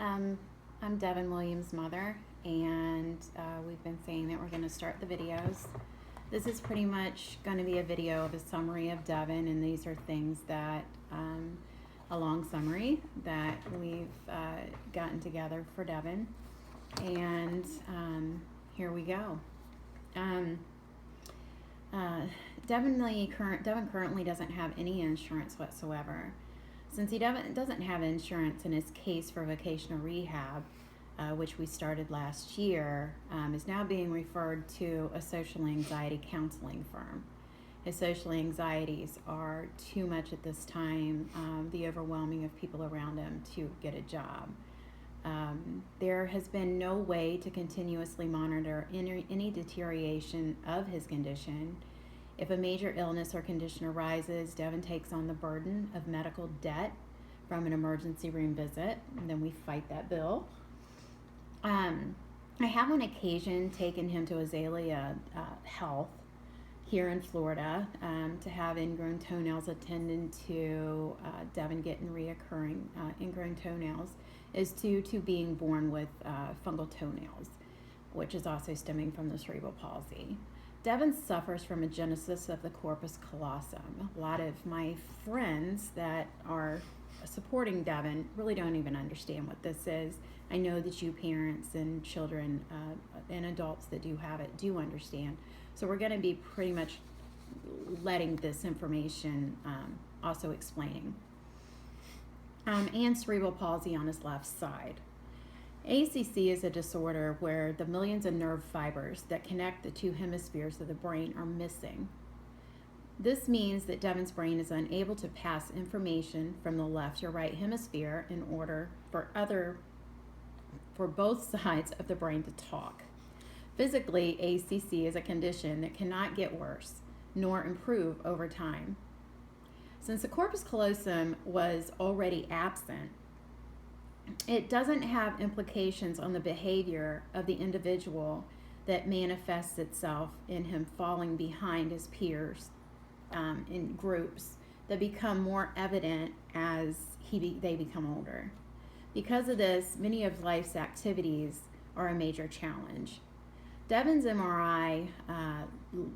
Um, I'm Devin Williams' mother, and we've been saying that we're going to start the videos. This is pretty much going to be a video of a summary of Devin, and these are things that, a long summary that we've gotten together for Devin. And here we go. Devin currently doesn't have any insurance whatsoever. Since he doesn't have insurance, in his case for vocational rehab, which we started last year, is now being referred to a social anxiety counseling firm. His social anxieties are too much at this time, the overwhelming of people around him to get a job. There has been no way to continuously monitor any deterioration of his condition. If a major illness or condition arises, Devin takes on the burden of medical debt from an emergency room visit, and then we fight that bill. I have on occasion taken him to Azalea Health here in Florida to have ingrown toenails attended to. Devin getting reoccurring ingrown toenails is due to being born with fungal toenails, which is also stemming from the cerebral palsy. Devin suffers from a genesis of the corpus callosum. A lot of my friends that are supporting Devin really don't even understand what this is. I know that you parents and children and adults that do have it do understand. So we're going to be pretty much letting this information also explaining. And cerebral palsy on his left side. ACC is a disorder where the millions of nerve fibers that connect the two hemispheres of the brain are missing. This means that Devin's brain is unable to pass information from the left or right hemisphere in order for both sides of the brain to talk. Physically, ACC is a condition that cannot get worse nor improve over time. Since the corpus callosum was already absent, it doesn't have implications on the behavior of the individual that manifests itself in him falling behind his peers in groups that become more evident as they become older. Because of this, many of life's activities are a major challenge. Devin's MRI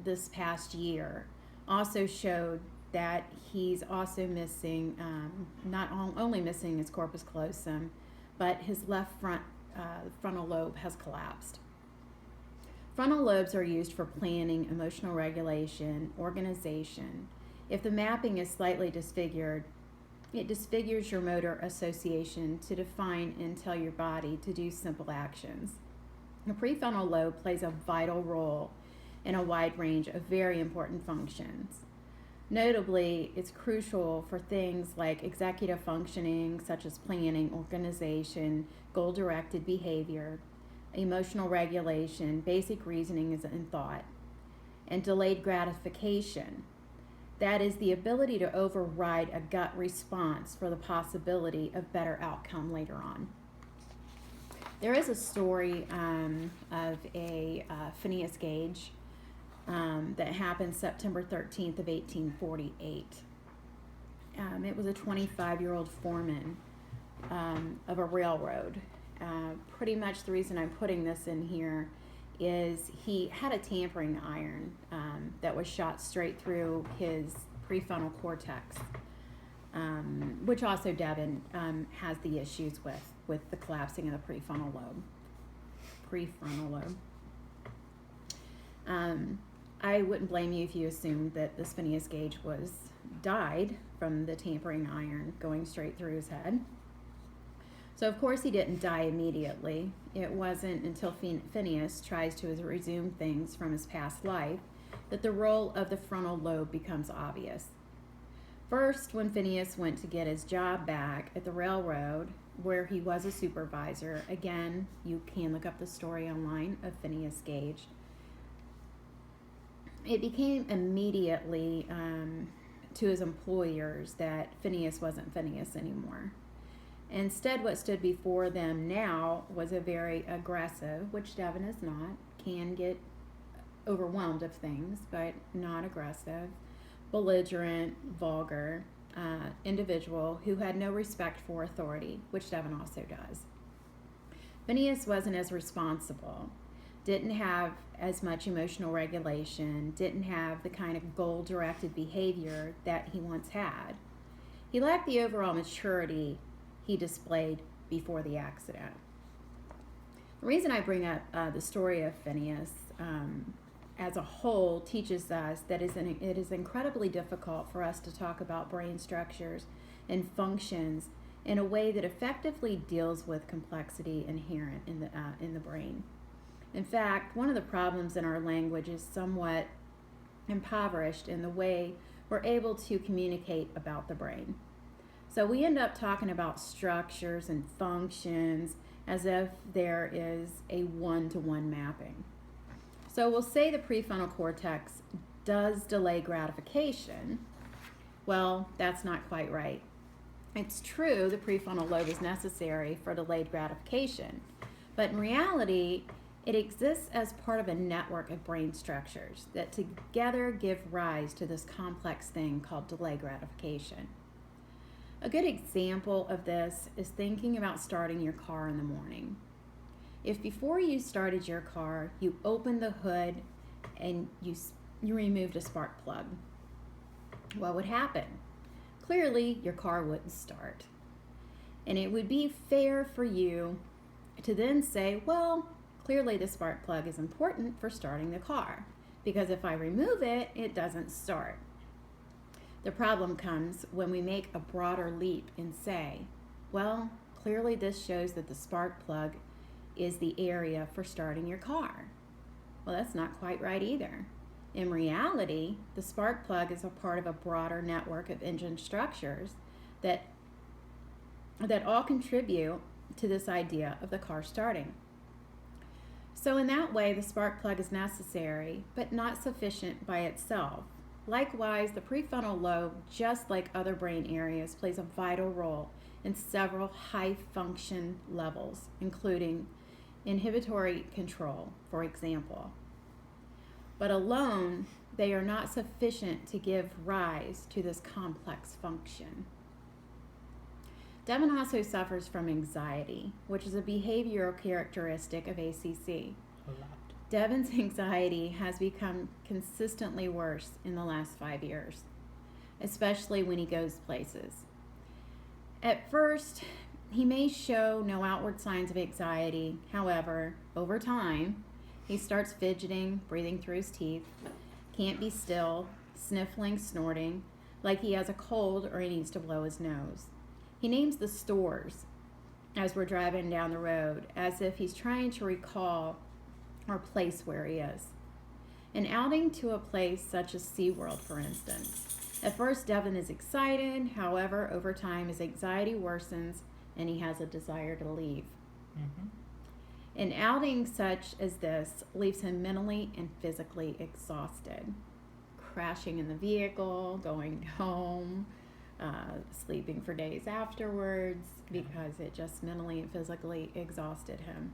this past year also showed that he's also missing, not only missing his corpus callosum, but his left frontal lobe has collapsed. Frontal lobes are used for planning, emotional regulation, organization. If the mapping is slightly disfigured, it disfigures your motor association to define and tell your body to do simple actions. The prefrontal lobe plays a vital role in a wide range of very important functions. Notably, it's crucial for things like executive functioning, such as planning, organization, goal-directed behavior, emotional regulation, basic reasoning and thought, and delayed gratification. That is the ability to override a gut response for the possibility of better outcome later on. There is a story of a Phineas Gage that happened September 13th of 1848. It was a 25-year-old foreman of a railroad. Pretty much the reason I'm putting this in here is he had a tampering iron that was shot straight through his prefrontal cortex, which also Devin has the issues with the collapsing of the prefrontal lobe. I wouldn't blame you if you assumed that this Phineas Gage died from the tampering iron going straight through his head. So of course he didn't die immediately. It wasn't until Phineas tries to resume things from his past life that the role of the frontal lobe becomes obvious. First, when Phineas went to get his job back at the railroad, where he was a supervisor, again, you can look up the story online of Phineas Gage, it became immediately to his employers that Phineas wasn't Phineas anymore. Instead, what stood before them now was a very aggressive, which Devin is not, can get overwhelmed of things, but not aggressive, belligerent, vulgar individual who had no respect for authority, which Devin also does. Phineas wasn't as responsible, didn't have as much emotional regulation, didn't have the kind of goal-directed behavior that he once had. He lacked the overall maturity he displayed before the accident. The reason I bring up the story of Phineas as a whole teaches us that it is incredibly difficult for us to talk about brain structures and functions in a way that effectively deals with complexity inherent in the brain. In fact, one of the problems in our language is somewhat impoverished in the way we're able to communicate about the brain. So we end up talking about structures and functions as if there is a one-to-one mapping. So we'll say the prefrontal cortex does delay gratification. Well, that's not quite right. It's true the prefrontal lobe is necessary for delayed gratification, but in reality, it exists as part of a network of brain structures that together give rise to this complex thing called delayed gratification. A good example of this is thinking about starting your car in the morning. If before you started your car, you opened the hood and you removed a spark plug, what would happen? Clearly, your car wouldn't start. And it would be fair for you to then say, well, clearly the spark plug is important for starting the car, because if I remove it, it doesn't start. The problem comes when we make a broader leap and say, well, clearly this shows that the spark plug is the area for starting your car. Well, that's not quite right either. In reality, the spark plug is a part of a broader network of engine structures that all contribute to this idea of the car starting. So in that way, the spark plug is necessary, but not sufficient by itself. Likewise, the prefrontal lobe, just like other brain areas, plays a vital role in several high function levels, including inhibitory control, for example. But alone, they are not sufficient to give rise to this complex function. Devin also suffers from anxiety, which is a behavioral characteristic of ACC. Devin's anxiety has become consistently worse in the last 5 years, especially when he goes places. At first, he may show no outward signs of anxiety. However, over time, he starts fidgeting, breathing through his teeth, can't be still, sniffling, snorting, like he has a cold or he needs to blow his nose. He names the stores as we're driving down the road, as if he's trying to recall or place where he is. An outing to a place such as SeaWorld, for instance. At first, Devin is excited. However, over time, his anxiety worsens and he has a desire to leave. Mm-hmm. An outing such as this leaves him mentally and physically exhausted. Crashing in the vehicle, going home, sleeping for days afterwards because it just mentally and physically exhausted him.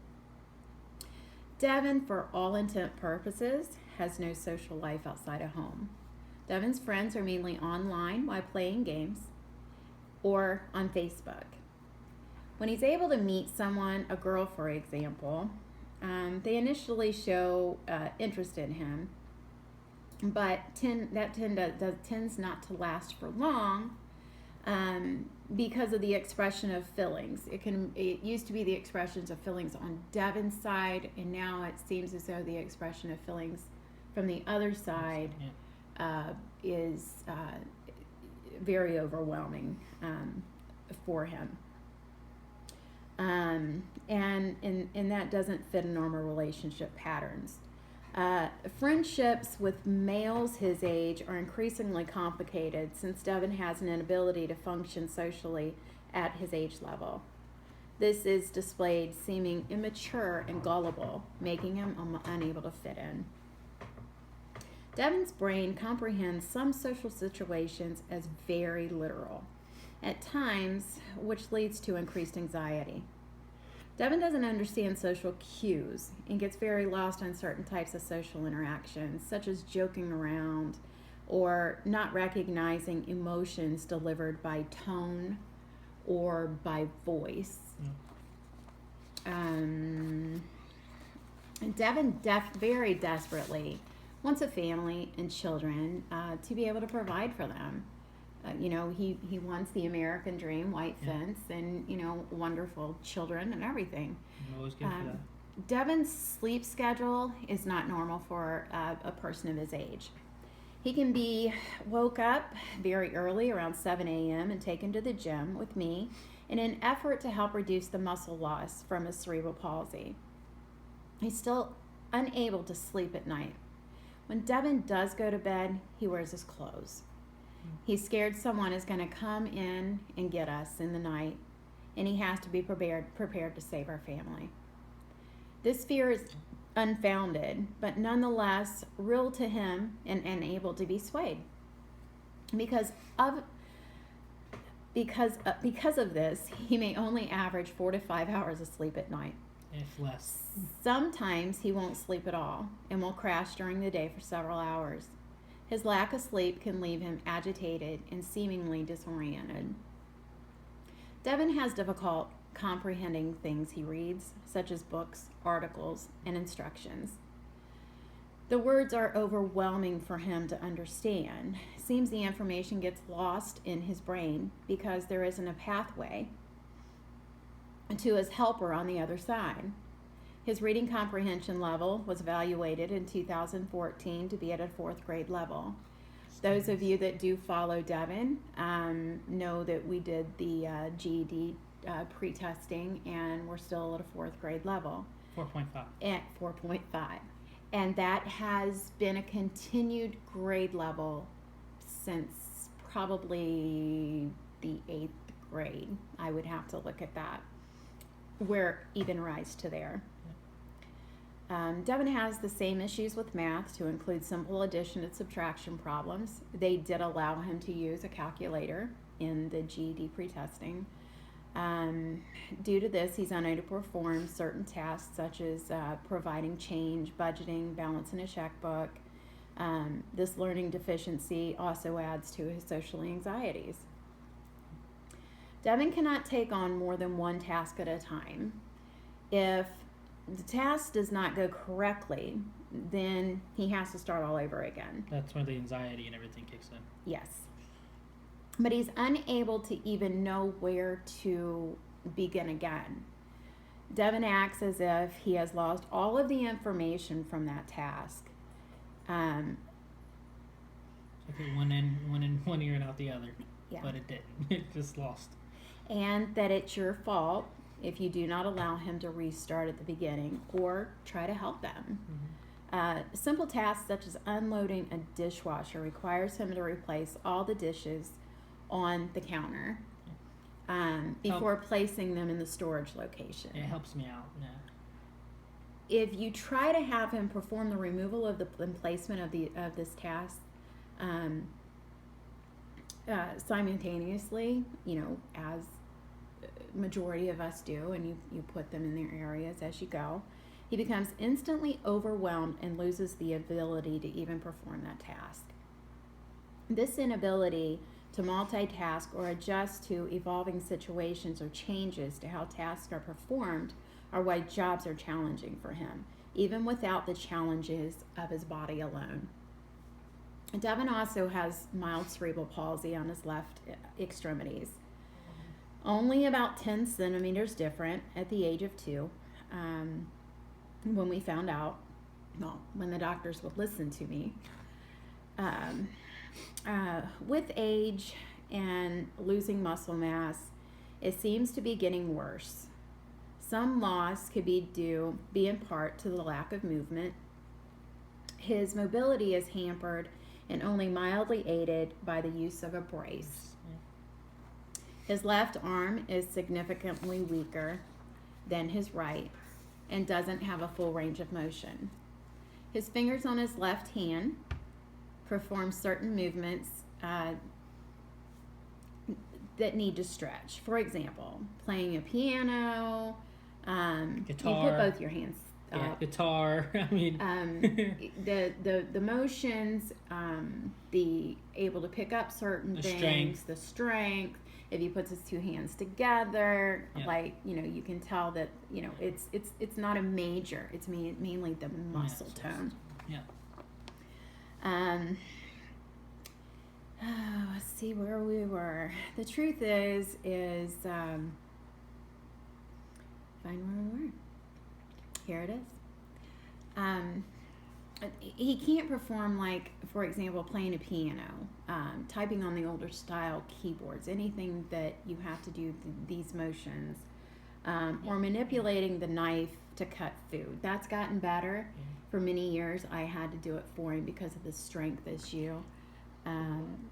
Devin, for all intent purposes, has no social life outside of home. Devin's friends are mainly online while playing games or on Facebook. When he's able to meet someone, a girl for example, they initially show interest in him, but tends not to last for long because of the expression of feelings. It used to be the expressions of feelings on Devin's side, and now it seems as though the expression of feelings from the other side is very overwhelming for him. And that doesn't fit in normal relationship patterns. Friendships with males his age are increasingly complicated since Devin has an inability to function socially at his age level. This is displayed seeming immature and gullible, making him unable to fit in. Devin's brain comprehends some social situations as very literal, at times, which leads to increased anxiety. Devin doesn't understand social cues and gets very lost on certain types of social interactions, such as joking around or not recognizing emotions delivered by tone or by voice. Devin very desperately wants a family and children to be able to provide for them. He wants the American dream, white fence, and, wonderful children and everything. I'm always good for that. Devin's sleep schedule is not normal for a person of his age. He can be woke up very early, around 7 a.m., and taken to the gym with me in an effort to help reduce the muscle loss from his cerebral palsy. He's still unable to sleep at night. When Devin does go to bed, he wears his clothes. He's scared someone is going to come in and get us in the night, and he has to be prepared to save our family. This fear is unfounded, but nonetheless real to him and able to be swayed. Because of this, he may only average 4 to 5 hours of sleep at night. If less. Sometimes he won't sleep at all and will crash during the day for several hours. His lack of sleep can leave him agitated and seemingly disoriented. Devin has difficulty comprehending things he reads, such as books, articles, and instructions. The words are overwhelming for him to understand. It seems the information gets lost in his brain because there isn't a pathway to his helper on the other side. His reading comprehension level was evaluated in 2014 to be at a 4th grade level. Those of you that do follow Devin know that we did the GED pre-testing, and we're still at a 4th grade level. 4.5. At 4.5. And that has been a continued grade level since probably the 8th grade. I would have to look at that. We're even rise to there. Devin has the same issues with math, to include simple addition and subtraction problems. They did allow him to use a calculator in the GED pretesting. Due to this, he's unable to perform certain tasks such as providing change, budgeting, balancing a checkbook. This learning deficiency also adds to his social anxieties. Devin cannot take on more than one task at a time. If the task does not go correctly, then he has to start all over again. That's where the anxiety and everything kicks in. Yes. But he's unable to even know where to begin again. Devin acts as if he has lost all of the information from that task. Okay, one in one ear and out the other. Yeah. But it didn't. It just lost. And that it's your fault if you do not allow him to restart at the beginning or try to help them. Mm-hmm. Simple tasks such as unloading a dishwasher requires him to replace all the dishes on the counter before placing them in the storage location. It helps me out, yeah. If you try to have him perform the removal of the placement of this task simultaneously, as majority of us do, and you put them in their areas as you go, he becomes instantly overwhelmed and loses the ability to even perform that task. This inability to multitask or adjust to evolving situations or changes to how tasks are performed are why jobs are challenging for him, even without the challenges of his body alone. Devin also has mild cerebral palsy on his left extremities. Only about 10 centimeters different at the age of 2. When we found out, when the doctors would listen to me. With age and losing muscle mass, it seems to be getting worse. Some loss could be in part to the lack of movement. His mobility is hampered and only mildly aided by the use of a brace. His left arm is significantly weaker than his right and doesn't have a full range of motion. His fingers on his left hand perform certain movements that need to stretch. For example, playing a piano, Guitar. you put both your hands Yeah, guitar. I mean, the motions, the able to pick up certain things, the strength. If he puts his two hands together, Yeah. like, you can tell that, it's not a major. It's mainly the muscle so tone. Yeah. Let's see where we were. The truth is, find where we were. Here it is. He can't perform, like, for example, playing a piano, typing on the older style keyboards, anything that you have to do these motions, or manipulating the knife to cut food. That's gotten better. For many years, I had to do it for him because of the strength issue. And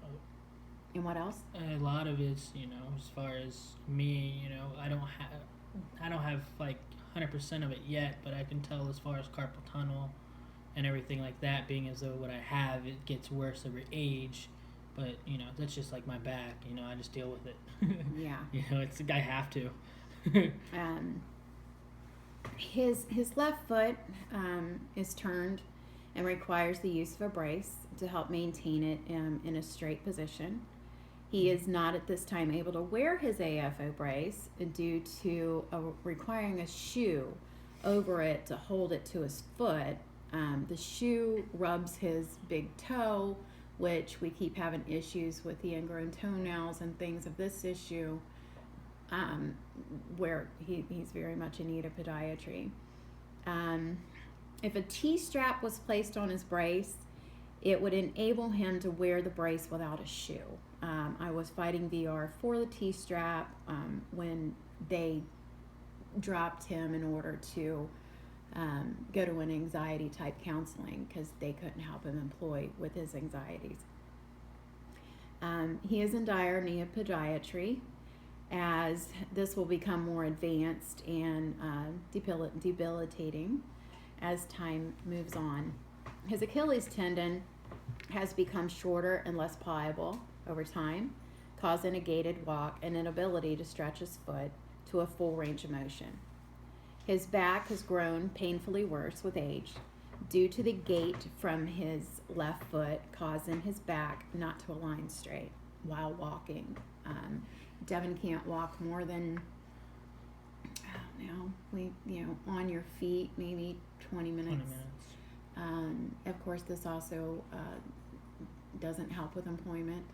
what else? A lot of it's, as far as me, I don't have like 100% of it yet, but I can tell as far as carpal tunnel and everything like that, being as though what I have, it gets worse every age. But that's just like my back. I just deal with it. Yeah. It's I have to. His left foot is turned and requires the use of a brace to help maintain it in a straight position. He is not at this time able to wear his AFO brace due to requiring a shoe over it to hold it to his foot. The shoe rubs his big toe, which we keep having issues with the ingrown toenails and things of this issue, where he's very much in need of podiatry. If a T-strap was placed on his brace, it would enable him to wear the brace without a shoe. I was fighting VR for the T-strap when they dropped him in order to go to an anxiety type counseling because they couldn't help him employ with his anxieties. He is in dire need of podiatry, as this will become more advanced and debilitating as time moves on. His Achilles tendon has become shorter and less pliable over time, causing a gated walk and inability to stretch his foot to a full range of motion. His back has grown painfully worse with age due to the gait from his left foot, causing his back not to align straight while walking. Devin can't walk more than, on your feet, maybe 20 minutes. Of course, this also doesn't help with employment.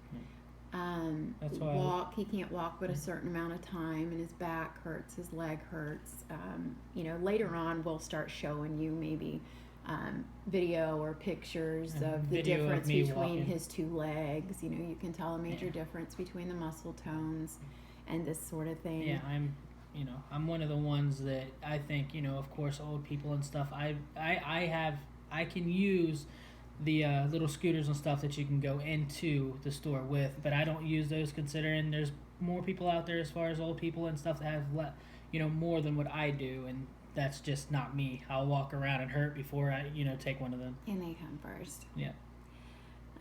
That's why he can't walk but a certain amount of time, and his back hurts, his leg hurts. Later on we'll start showing you maybe video or pictures of the difference between walking. his two legs. You can tell a major difference between the muscle tones and this sort of thing. Yeah, I'm one of the ones that I think, of course, old people and stuff. I can use the little scooters and stuff that you can go into the store with, but I don't use those considering there's more people out there as far as old people and stuff that have more than what I do, and that's just not me. I'll walk around and hurt before I take one of them. And they come first. Yeah.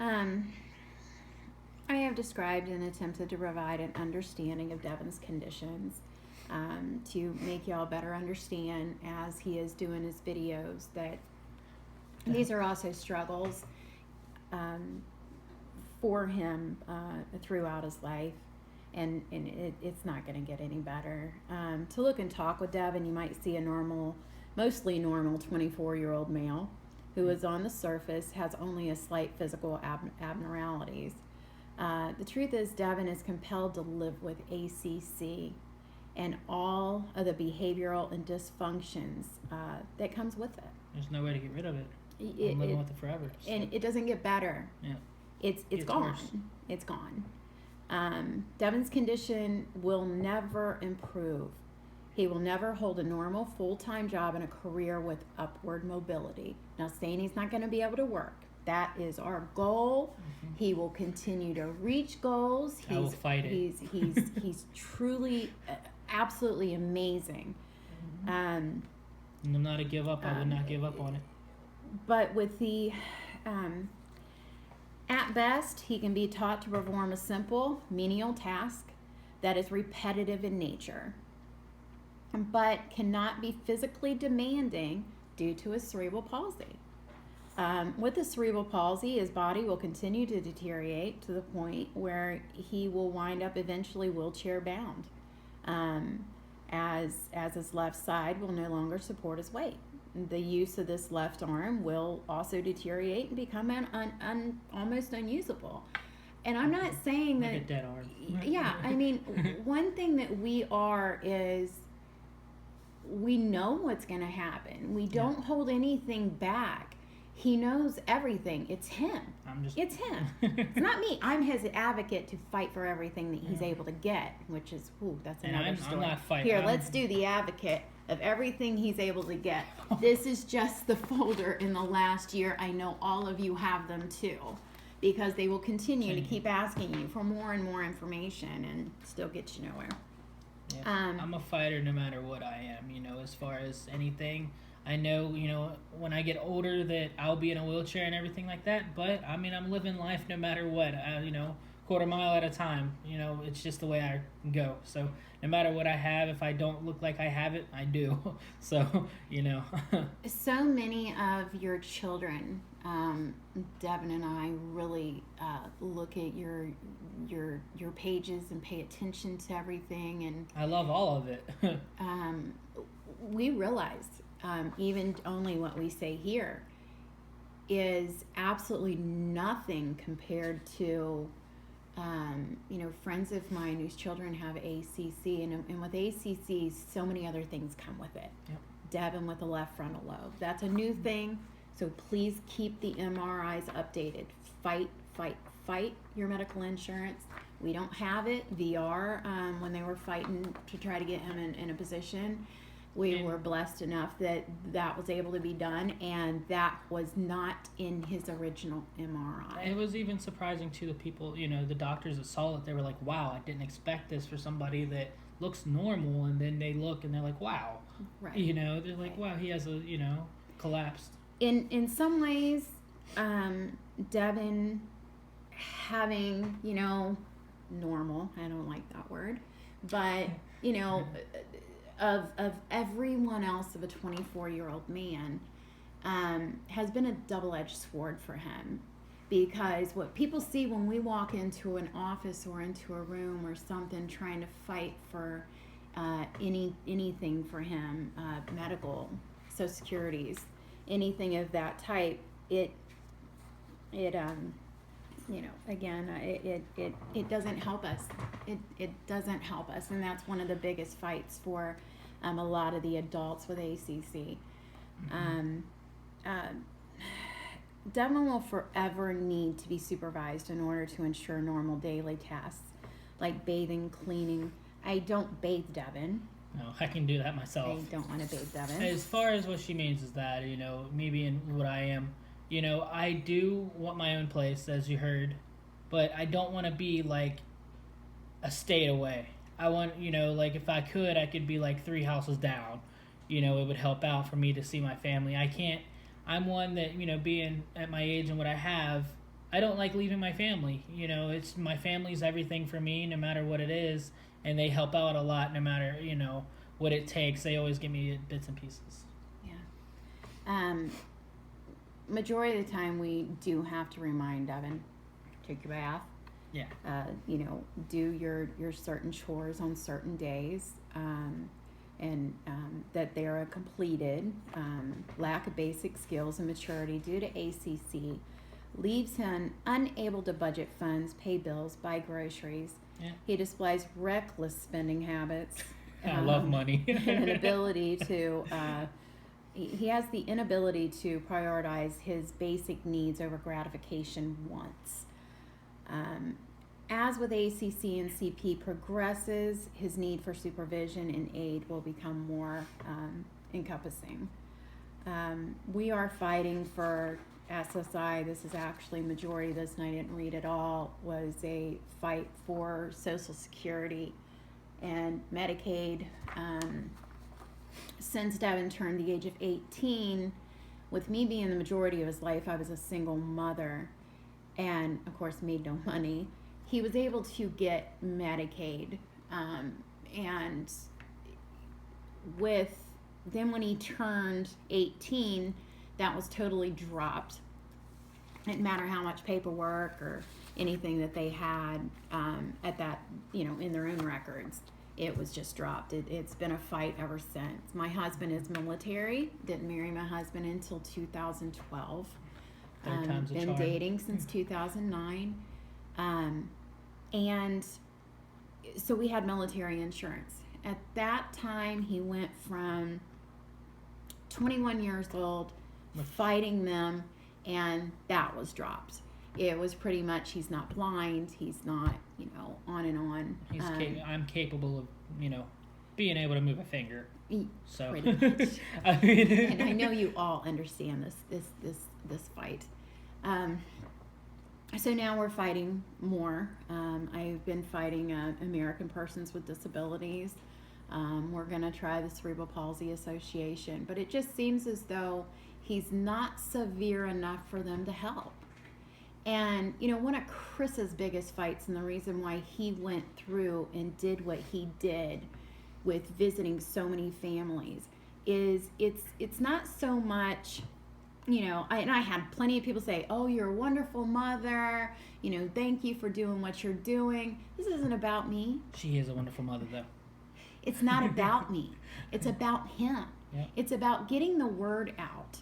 I have described and attempted to provide an understanding of Devin's conditions to make y'all better understand as he is doing his videos that these are also struggles for him throughout his life, and it's not going to get any better. To look and talk with Devin, you might see a mostly normal 24-year-old male who is on the surface has only a slight physical abnormalities. The truth is Devin is compelled to live with ACC and all of the behavioral and dysfunctions that comes with it. There's no way to get rid of it. I'm living with it forever. So. And it doesn't get better. Yeah. It's gone. Worse. It's gone. Devin's condition will never improve. He will never hold a normal full-time job and a career with upward mobility. Now, saying he's not going to be able to work, that is our goal. Mm-hmm. He will continue to reach goals. I will fight it. He's truly, absolutely amazing. Mm-hmm. I'm not a give up. I would not give up on it. But with the, at best, he can be taught to perform a simple, menial task that is repetitive in nature, but cannot be physically demanding due to his cerebral palsy. With the cerebral palsy, his body will continue to deteriorate to the point where he will wind up eventually wheelchair bound, as his left side will no longer support his weight. The use of this left arm will also deteriorate and become almost unusable. And I'm not saying Like that. a dead arm. Yeah, I mean, one thing that we are is we know what's going to happen. We don't hold anything back. He knows everything. It's him. It's him. It's not me. I'm his advocate to fight for everything that he's able to get, which is, that's another story. I'm not fighting. Here, let's do the advocate of everything he's able to get. This is just the folder in the last year. I know all of you have them too, because they will continue to keep asking you for more and more information and still get you nowhere. Yeah. I'm a fighter no matter what I am, as far as anything. I know, when I get older that I'll be in a wheelchair and everything like that, but I mean, I'm living life no matter what, quarter mile at a time, it's just the way I go. So no matter what I have, if I don't look like I have it, I do. So, So many of your children, Devin and I really look at your pages and pay attention to everything, and I love all of it. we realize even only what we say here is absolutely nothing compared to friends of mine whose children have ACC, and with ACC, so many other things come with it. Yep. Devin with the left frontal lobe. That's a new thing, so please keep the MRIs updated. Fight your medical insurance. We don't have it. VR, when they were fighting to try to get him in a position, we were blessed enough that was able to be done, and that was not in his original MRI. It was even surprising to the people, the doctors that saw it. They were like, wow, I didn't expect this for somebody that looks normal, and then they look and they're like, wow. Right. They're like, wow, he has collapsed. In some ways, Devin having, normal, I don't like that word, but, of everyone else of a 24-year-old man, has been a double-edged sword for him, because what people see when we walk into an office or into a room or something trying to fight for anything for him, medical, Social Securities, anything of that type, it doesn't help us. It doesn't help us, and that's one of the biggest fights for a lot of the adults with ACC. Devin will forever need to be supervised in order to ensure normal daily tasks like bathing, cleaning. I don't bathe Devin. No, I can do that myself. I don't want to bathe Devin. As far as what she means is that, me being what I am, I do want my own place, as you heard, but I don't want to be like a state away. I want, like if I could be like 3 houses down. It would help out for me to see my family. I'm one that, being at my age and what I have, I don't like leaving my family. It's my family's everything for me, no matter what it is, and they help out a lot no matter, what it takes. They always give me bits and pieces. Yeah. Majority of the time we do have to remind Devin, take your bath. Yeah. Do your certain chores on certain days, and that they are completed. Lack of basic skills and maturity due to ACC leaves him unable to budget funds, pay bills, buy groceries. Yeah. He displays reckless spending habits. I love money. And an ability to... he has the inability to prioritize his basic needs over gratification wants. As with ACC and CP progresses, his need for supervision and aid will become more encompassing. We are fighting for SSI. This is actually majority of this, and I didn't read it all, was a fight for Social Security and Medicaid. Since Devin turned the age of 18, with me being the majority of his life, I was a single mother and, of course, made no money. He was able to get Medicaid. And then when he turned 18, that was totally dropped. didn't matter how much paperwork or anything that they had at that, in their own records. It was just dropped. It's been a fight ever since. My husband is military. Didn't marry my husband until 2012. Third time's a Been charm. dating since 2009. And so we had military insurance. At that time, he went from 21 years old, fighting them, and that was dropped. It was pretty much, he's not blind, he's not, on and on. I'm capable of, being able to move a finger. So Pretty much. I mean, And I know you all understand this fight. So now we're fighting more. I've been fighting American Persons with Disabilities. We're going to try the Cerebral Palsy Association, but it just seems as though he's not severe enough for them to help. And, one of Chris's biggest fights, and the reason why he went through and did what he did with visiting so many families, is it's not so much, I had plenty of people say, oh, you're a wonderful mother, thank you for doing what you're doing. This isn't about me. She is a wonderful mother, though. It's not about me. It's about him. Yep. It's about getting the word out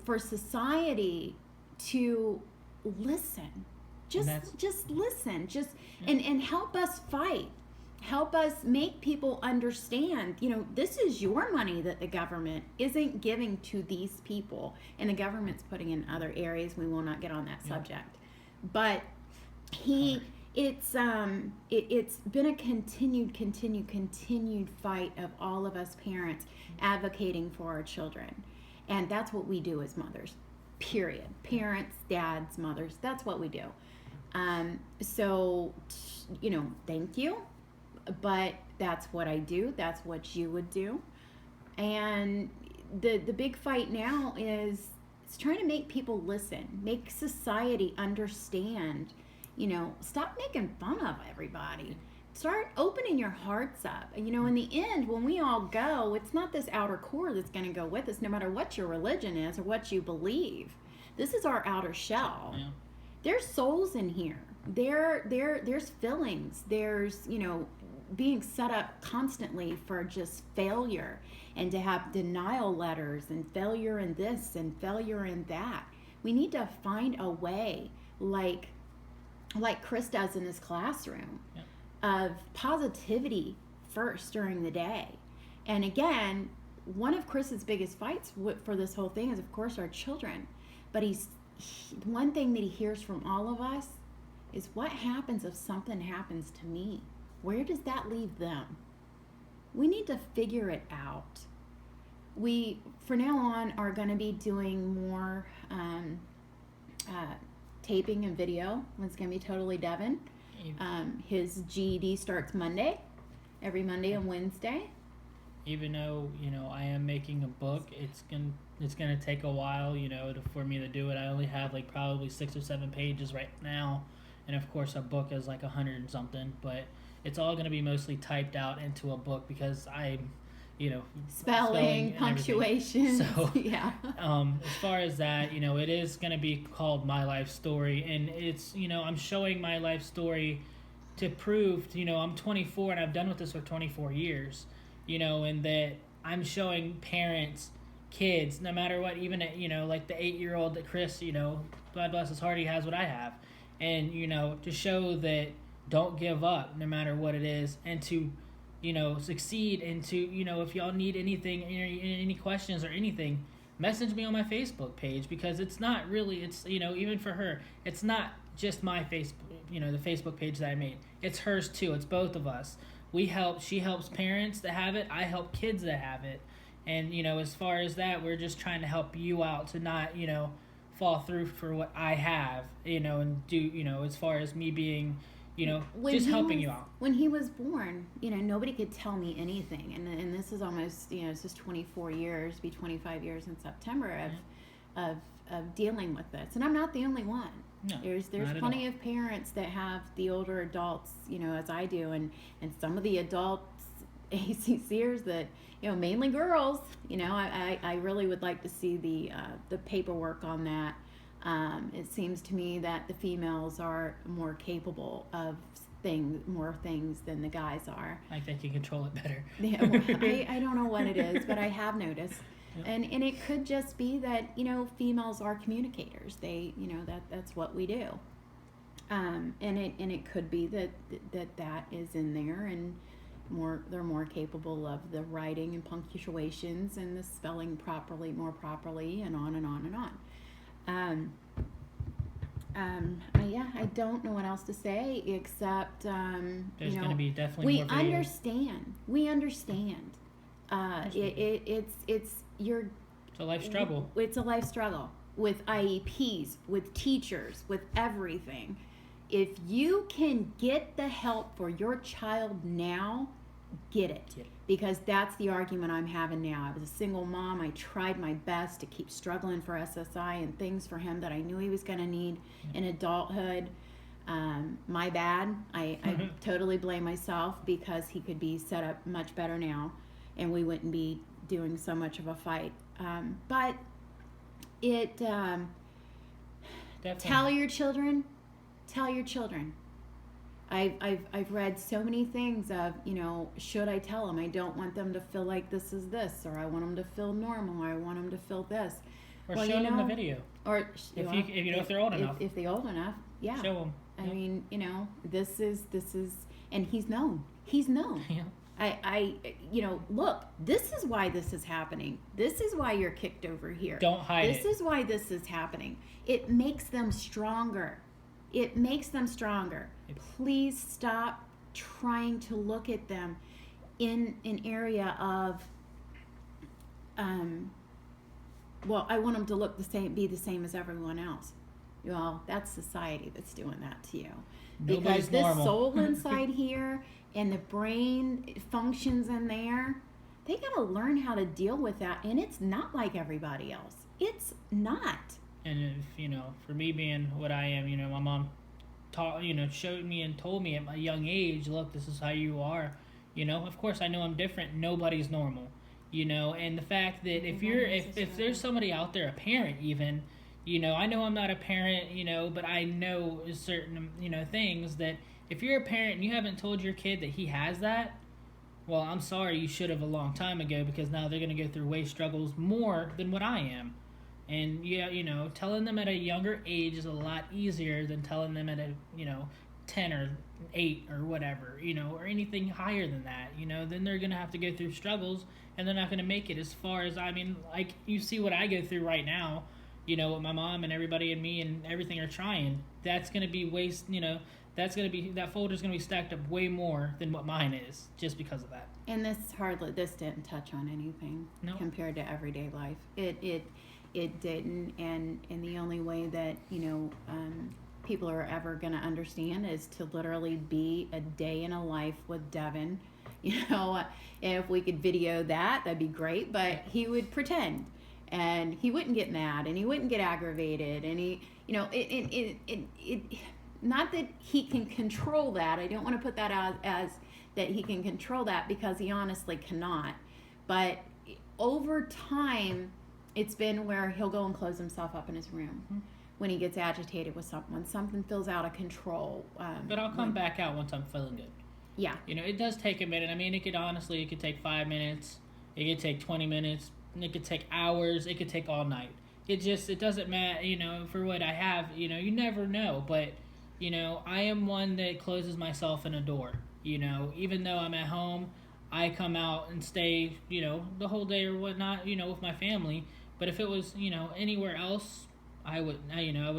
for society to listen. Just listen. And help us fight. Help us make people understand, this is your money that the government isn't giving to these people, and the government's putting in other areas. We will not get on that subject. But it's been a continued fight of all of us parents advocating for our children. And that's what we do as mothers, period. Parents, dads, mothers, that's what we do. So, thank you. But that's what I do. That's what you would do. And the big fight now is it's trying to make people listen, make society understand, stop making fun of everybody. Start opening your hearts up. And, in the end, when we all go, it's not this outer core that's going to go with us, no matter what your religion is or what you believe. This is our outer shell. Yeah. There's souls in here. There's feelings. There's, being set up constantly for just failure, and to have denial letters and failure in this and failure in that. We need to find a way, like Chris does in his classroom, of positivity first during the day. And again, one of Chris's biggest fights for this whole thing is, of course, our children. But one thing that he hears from all of us is, what happens if something happens to me? Where does that leave them? We need to figure it out. We, for now on, are going to be doing more taping and video. It's going to be totally Devin. His GED starts Monday, every Monday and Wednesday. Even though, I am making a book, it's gonna take a while, for me to do it. I only have probably 6 or 7 pages right now, and of course a book is 100 and something, but it's all going to be mostly typed out into a book because I'm, spelling punctuation. So, yeah. As far as that, it is going to be called My Life Story, and it's, I'm showing my life story to prove, I'm 24 and I've done with this for 24 years, and that I'm showing parents, kids, no matter what, even at, the 8-year-old that Chris, God bless his heart, he has what I have, and, to show that don't give up no matter what it is, and to, succeed, and to, if y'all need anything, any questions or anything, message me on my Facebook page, because it's not really, it's, even for her, it's not just my Facebook, the Facebook page that I made. It's hers too. It's both of us. She helps parents that have it. I help kids that have it. And, as far as that, we're just trying to help you out to not, fall through for what I have, and do, as far as me being, just helping you out. When he was born, nobody could tell me anything. And this is almost, this is 24 years, be 25 years in September of dealing with this. And I'm not the only one. No, there's plenty of parents that have the older adults, as I do, and some of the adults, ACCers that, mainly girls, I really would like to see the paperwork on that. It seems to me that the females are more capable of more things than the guys are. Like they can control it better. Yeah, well, I don't know what it is, but I have noticed. Yep. And it could just be that, females are communicators. They, that's what we do. And it could be that is in there, and they're more capable of the writing and punctuations and the spelling more properly, and on and on and on. I don't know what else to say except there's going to be definitely more videos. We understand. It's a life struggle. It's a life struggle with IEPs, with teachers, with everything. If you can get the help for your child now, get it. Because that's the argument I'm having now. I was a single mom. I tried my best to keep struggling for SSI and things for him that I knew he was going to need in adulthood. My bad. I totally blame myself, because he could be set up much better now and we wouldn't be doing so much of a fight. But it, tell your children. I've read so many things of, should I tell them? I don't want them to feel like this is this, or I want them to feel normal, or I want them to feel this. Or show them the video. Or if they're old enough. If they're old enough, yeah. Show them. I mean, this is, and he's known. Yeah. Look, this is why this is happening. This is why you're kicked over here. Don't hide it. This is why this is happening. It makes them stronger. Please stop trying to look at them in an area of, I want them to look be the same as everyone else. Well, that's society that's doing that to you. Nobody's because this normal. soul inside here and the brain functions in there, they got to learn how to deal with that. And it's not like everybody else. It's not. And if, for me being what I am, my mom showed me and told me at my young age, look, this is how you are. Of course I know I'm different. Nobody's normal. And the fact that if there's somebody out there, a parent even, I know I'm not a parent, but I know certain, things that if you're a parent and you haven't told your kid that he has that, well, I'm sorry, you should have a long time ago, because now they're going to go through way struggles more than what I am. And telling them at a younger age is a lot easier than telling them at a 10 or 8 or whatever, or anything higher than that. Then they're gonna have to go through struggles, and they're not gonna make it as far as, like you see what I go through right now. What my mom and everybody and me and everything are trying. That's gonna be that folder's gonna be stacked up way more than what mine is, just because of that. And this didn't touch on anything compared to everyday life. It didn't, and the only way that people are ever going to understand is to literally be a day in a life with Devin. If we could video that'd be great, but he would pretend, and he wouldn't get mad, and he wouldn't get aggravated, and he, not that he can control that. I don't want to put that out as that he can control that, because he honestly cannot. But over time, it's been where he'll go and close himself up in his room when he gets agitated with something, when something feels out of control. But I'll come back out once I'm feeling good. Yeah. It does take a minute. It could take 5 minutes. It could take 20 minutes. It could take hours. It could take all night. It doesn't matter, for what I have, you never know. But, I am one that closes myself in a door. Even though I'm at home, I come out and stay, the whole day or whatnot, with my family. But if it was, anywhere else, I would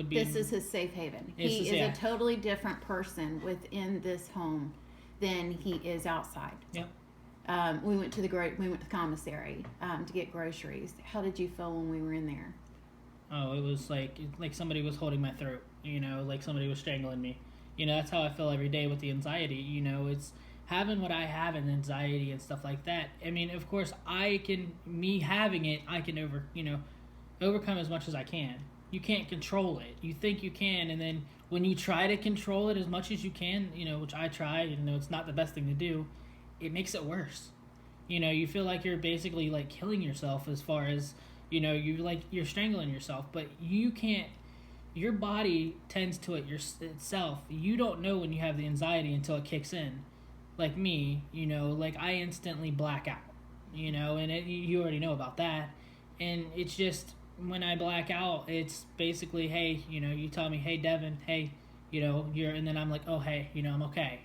be. This is his safe haven. He is a totally different person within this home than he is outside. Yep. We went to the commissary to get groceries. How did you feel when we were in there? Oh, it was like somebody was holding my throat. Like somebody was strangling me. That's how I feel every day with the anxiety. It's having what I have and anxiety and stuff like that. Of course, me having it, I can overcome as much as I can. You can't control it. You think you can, and then when you try to control it as much as you can, which I try, it's not the best thing to do, it makes it worse. You feel like you're basically killing yourself, as far as, you're strangling yourself, but you can't your body tends to it itself. You don't know when you have the anxiety until it kicks in. Like me, like I instantly black out, and you already know about that. And it's just, when I black out, it's basically, hey, you tell me, hey, Devin, hey, and then I'm like, oh, hey, I'm okay.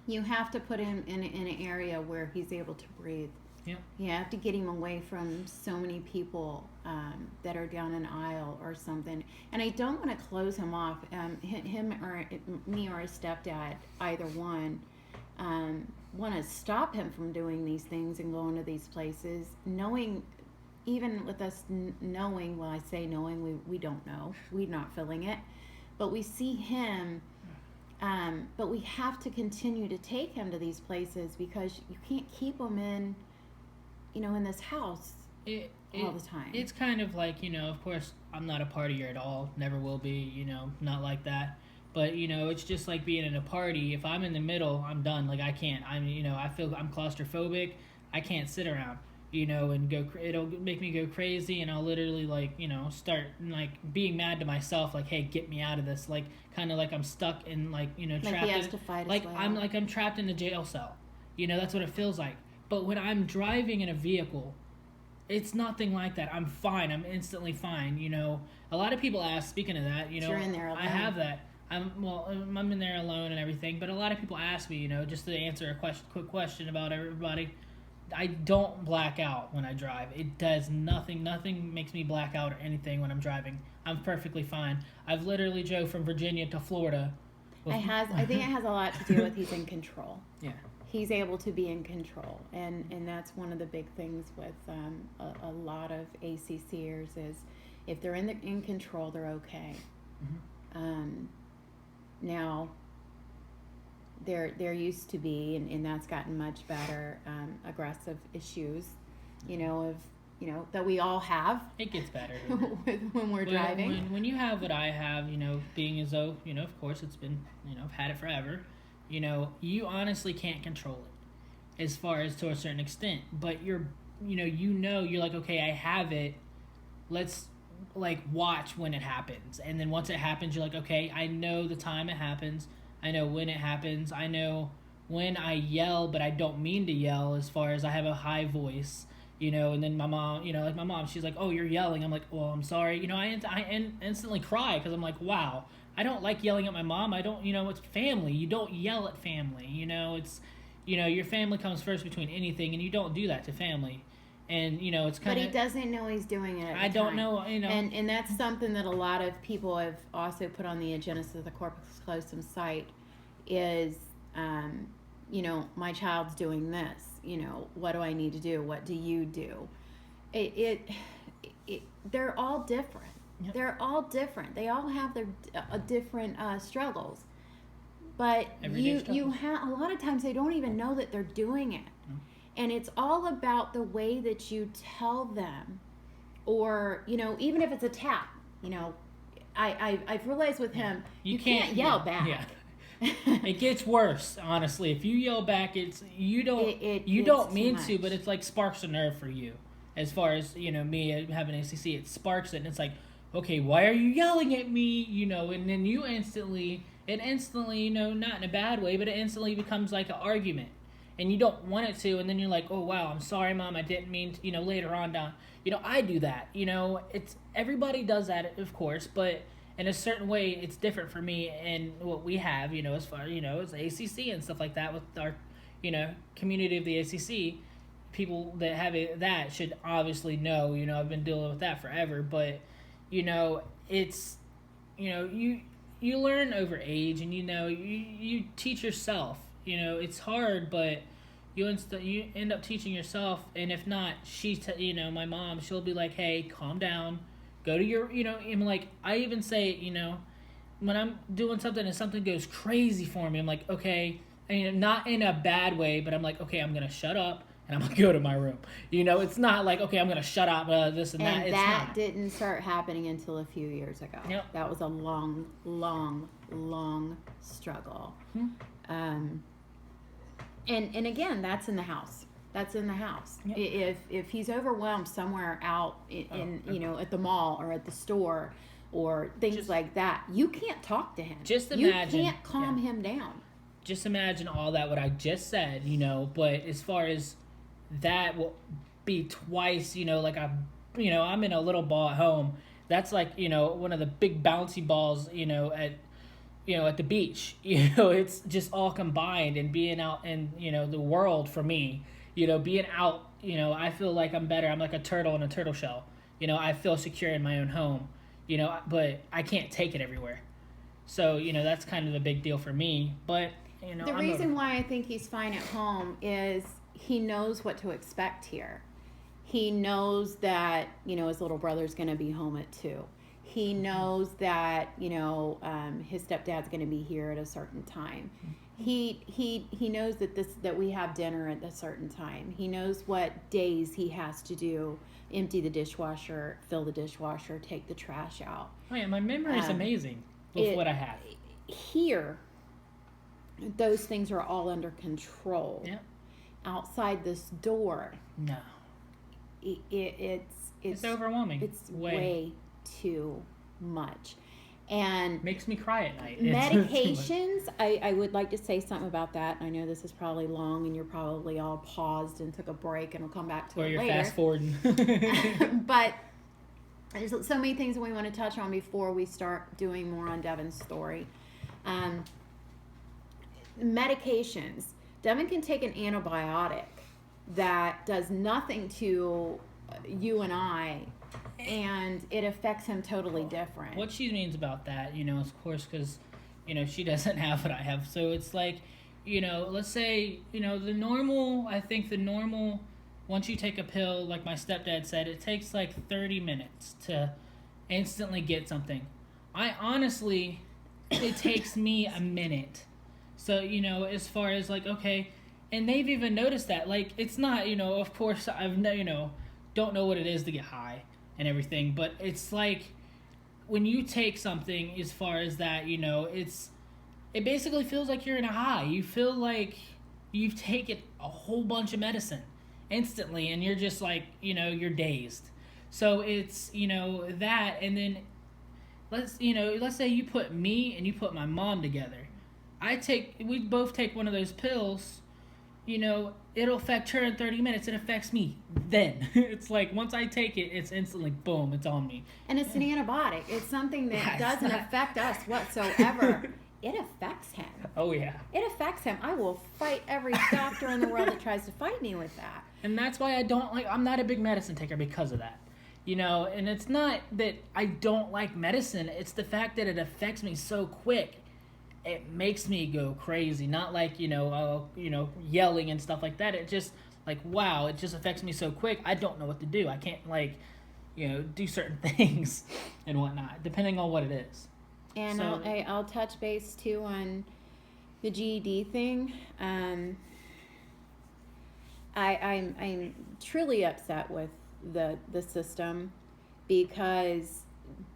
You have to put him in an area where he's able to breathe. Yeah. You have to get him away from so many people that are down an aisle or something. And I don't want to close him off. Him or me or his stepdad, either one, want to stop him from doing these things and going to these places, knowing, even with us knowing, well, I say knowing, we don't know. We're not feeling it. But we see him, but we have to continue to take him to these places, because you can't keep him in this house all the time. It's kind of like, of course, I'm not a partier at all. Never will be, not like that. But, it's just like being in a party. If I'm in the middle, I'm done. Like, I can't. I feel I'm claustrophobic. I can't sit around, and it'll make me go crazy, and I'll literally, start, being mad to myself, like, hey, get me out of this. Like, kind of like I'm stuck in, trapped in. He has to fight his way out. I'm trapped in a jail cell. That's what it feels like. But when I'm driving in a vehicle, it's nothing like that. I'm fine. I'm instantly fine. A lot of people ask, speaking of that, you're in there alone. I have that. I'm in there alone and everything, but a lot of people ask me, just to answer a quick question about everybody. I don't black out when I drive. It does nothing. Nothing makes me black out or anything when I'm driving. I'm perfectly fine. I've literally drove from Virginia to Florida. I think it has a lot to do with he's in control. Yeah. He's able to be in control, and that's one of the big things with a lot of ACCers is, if they're in control, they're okay. Mm-hmm. Now, there used to be, and that's gotten much better, aggressive issues, that we all have. It gets better when we're driving. When you have what I have, being as though, of course it's been, I've had it forever. You honestly can't control it, as far as to a certain extent. But you're like, okay, I have it. Let's watch when it happens, and then once it happens, you're like, okay, I know the time it happens. I know when it happens. I know when I yell, but I don't mean to yell. As far as I have a high voice, and then my mom, my mom, she's like, oh, you're yelling. I'm like, well, I'm sorry. I instantly cry, because I'm like, wow. I don't like yelling at my mom. I don't, it's family. You don't yell at family. It's, your family comes first between anything, and you don't do that to family. And, it's kind of... But he doesn't know he's doing it at I the don't time. know, And that's something that a lot of people have also put on the Agenesis of the Corpus Callosum site is, my child's doing this. What do I need to do? What do you do? They're all different. Yep. They're all different. They all have their different struggles. But you have a lot of times they don't even know that they're doing it. Mm. And it's all about the way that you tell them, or even if it's a tap. I've realized with him, you can't yell back. Yeah. It gets worse, honestly. If you yell back, you don't mean to, but it's like sparks a nerve for you. As far as me having ACC, it sparks it, and it's like, okay, why are you yelling at me? And then you instantly, not in a bad way, but it instantly becomes like an argument. And you don't want it to, and then you're like, oh, wow, I'm sorry, Mom, I didn't mean to, later on down. I do that, it's, everybody does that, of course, but in a certain way, it's different for me and what we have, as far, as ACC and stuff like that with our, community of the ACC. People that have that should obviously know, I've been dealing with that forever, but, it's, you learn over age, and, you teach yourself, it's hard, but you end up teaching yourself, and if not, my mom, she'll be like, hey, calm down, go to your, I'm like, I even say, when I'm doing something and something goes crazy for me, I'm like, okay, not in a bad way, but I'm like, okay, I'm going to shut up, and I'm going to go to my room. It's not like, okay, I'm going to shut up, this and that. And that didn't start happening until a few years ago. Yep. That was a long, long, long struggle. Hmm. And again, that's in the house. That's in the house. Yep. If he's overwhelmed somewhere out in at the mall or at the store, or things like that. You can't talk to him. Just imagine. You can't calm him down. Just imagine all that what I just said, you know. But as far as that will be twice, you know, like I'm in a little ball at home. That's like, you know, one of the big bouncy balls, you know, at the beach. You know, it's just all combined, and being out in, you know, the world for me, you know, being out, you know, I feel like I'm better. I'm like a turtle in a turtle shell. You know, I feel secure in my own home, you know, but I can't take it everywhere. So, you know, that's kind of the big deal for me. But, you know, the reason why I think he's fine at home is he knows what to expect here. He knows that, you know, his little brother's going to be home at 2. He knows that, you know, his stepdad's going to be here at a certain time. He knows that we have dinner at a certain time. He knows what days he has to do: empty the dishwasher, fill the dishwasher, take the trash out. Oh yeah, my memory is amazing with what I have. Here, those things are all under control. Yeah. Outside this door, no, it's overwhelming. It's way too much. And makes me cry at night. Medications, I would like to say something about that. I know this is probably long, and you're probably all paused and took a break, and we'll come back to it later. Or you're fast forwarding. But there's so many things that we want to touch on before we start doing more on Devin's story. Medications. Devin can take an antibiotic that does nothing to you and I, and it affects him totally different. What she means about that, you know, of course, because, you know, she doesn't have what I have. So it's like, you know, let's say, you know, the normal, once you take a pill, like my stepdad said, it takes like 30 minutes to instantly get something. It takes me a minute. So, you know, as far as like, okay, and they've even noticed that, like, it's not, you know, of course, don't know what it is to get high and everything, but it's like when you take something as far as that, you know, it basically feels like you're in a high. You feel like you've taken a whole bunch of medicine instantly, and you're just like, you know, you're dazed. So it's, you know, that, and then let's say you put me and you put my mom together. We both take one of those pills, you know, it'll affect her in 30 minutes. It affects me then. It's like once I take it, it's instantly, boom, it's on me. And it's an antibiotic. It's something that doesn't affect us whatsoever. It affects him. Oh, yeah. It affects him. I will fight every doctor in the world that tries to fight me with that. And that's why I'm not a big medicine taker because of that. You know, and it's not that I don't like medicine. It's the fact that it affects me so quick. It makes me go crazy. Not like, you know, yelling and stuff like that. It just, like, wow, it just affects me so quick. I don't know what to do. I can't, like, you know, do certain things and whatnot, depending on what it is. And so, I'll touch base, too, on the GED thing. I'm truly upset with the system, because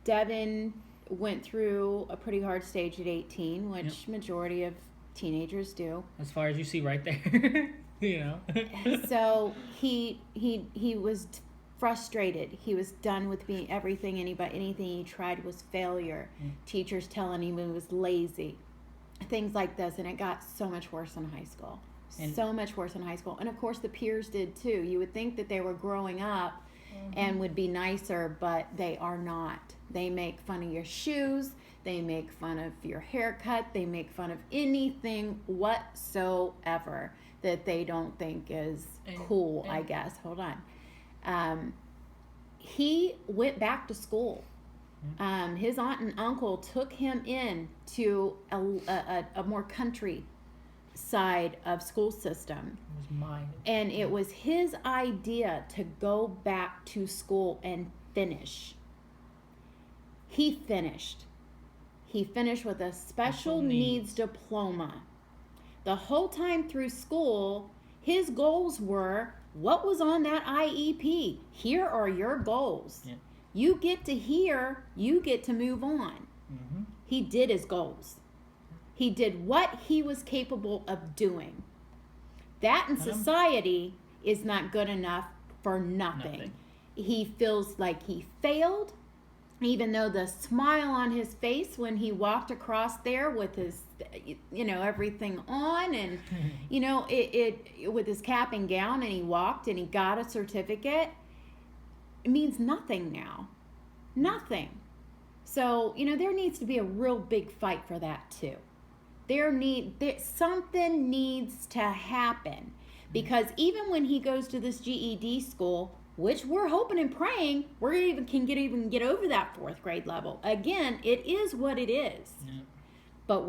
Devin went through a pretty hard stage at 18, which majority of teenagers do. As far as you see right there, you know. So he was frustrated. He was done with being anything he tried was failure. Teachers telling him he was lazy, things like this, and it got so much worse in high school. So much worse in high school. And of course the peers did too. You would think that they were growing up and would be nicer, but they are not. They make fun of your shoes. They make fun of your haircut. They make fun of anything whatsoever that they don't think is cool, I guess. Hold on. He went back to school. His aunt and uncle took him in to a more country side of school system. It was mine. And it was his idea to go back to school and finish. He finished with a special needs diploma. The whole time through school, his goals were, what was on that IEP? Here are your goals. Yeah. You get to here, you get to move on. Mm-hmm. He did his goals. He did what he was capable of doing. That in society is not good enough for nothing. He feels like he failed, even though the smile on his face when he walked across there with his, everything on, and it with his cap and gown, and he walked and he got a certificate, it means nothing now. Nothing. So, there needs to be a real big fight for that too. Something needs to happen, because even when he goes to this GED school, which we're hoping and praying we're can get over that 4th grade level. Again, it is what it is. Yeah. But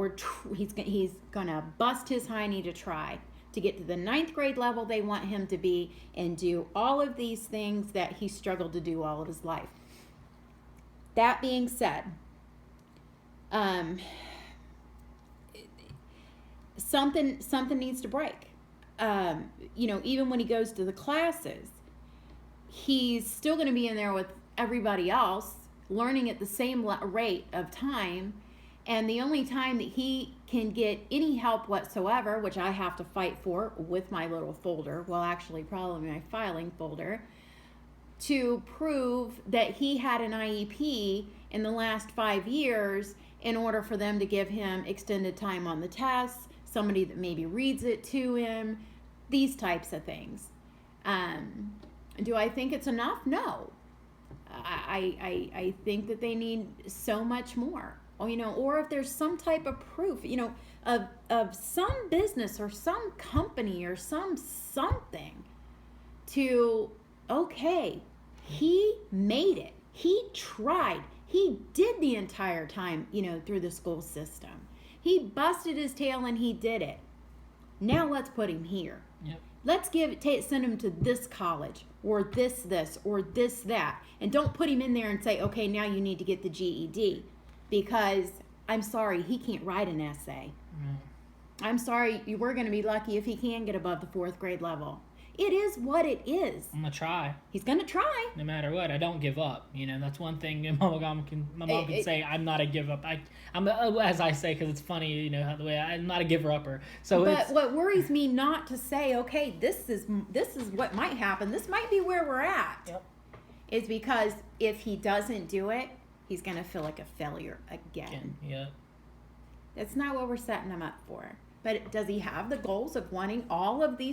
he's gonna bust his hiney to try to get to the 9th grade level they want him to be, and do all of these things that he struggled to do all of his life. That being said, something needs to break. Even when he goes to the classes, he's still going to be in there with everybody else, learning at the same rate of time. And the only time that he can get any help whatsoever, which I have to fight for with my little folder, well, actually probably my filing folder, to prove that he had an IEP in the last 5 years in order for them to give him extended time on the tests, somebody that maybe reads it to him, these types of things. Do I think it's enough? No. I think that they need so much more. Or if there's some type of proof, of some business or some company or something to, okay, he made it. He tried. He did the entire time, through the school system. He busted his tail and he did it. Now let's put him here. Yep. Let's send him to this college, or this, or this, that. And don't put him in there and say, okay, now you need to get the GED. Because, I'm sorry, he can't write an essay. I'm sorry, we're going to be lucky if he can get above the 4th grade level. It is what it is. I'm going to try. He's going to try. No matter what, I don't give up. That's one thing my mom can say. I'm not a give up. I'm as I say, because it's funny, the way I'm not a giver upper. So, but what worries me not to say, okay, this is what might happen. This might be where we're at. Yep. Is because if he doesn't do it, he's going to feel like a failure again. Yeah. That's not what we're setting him up for. But does he have the goals of wanting all of these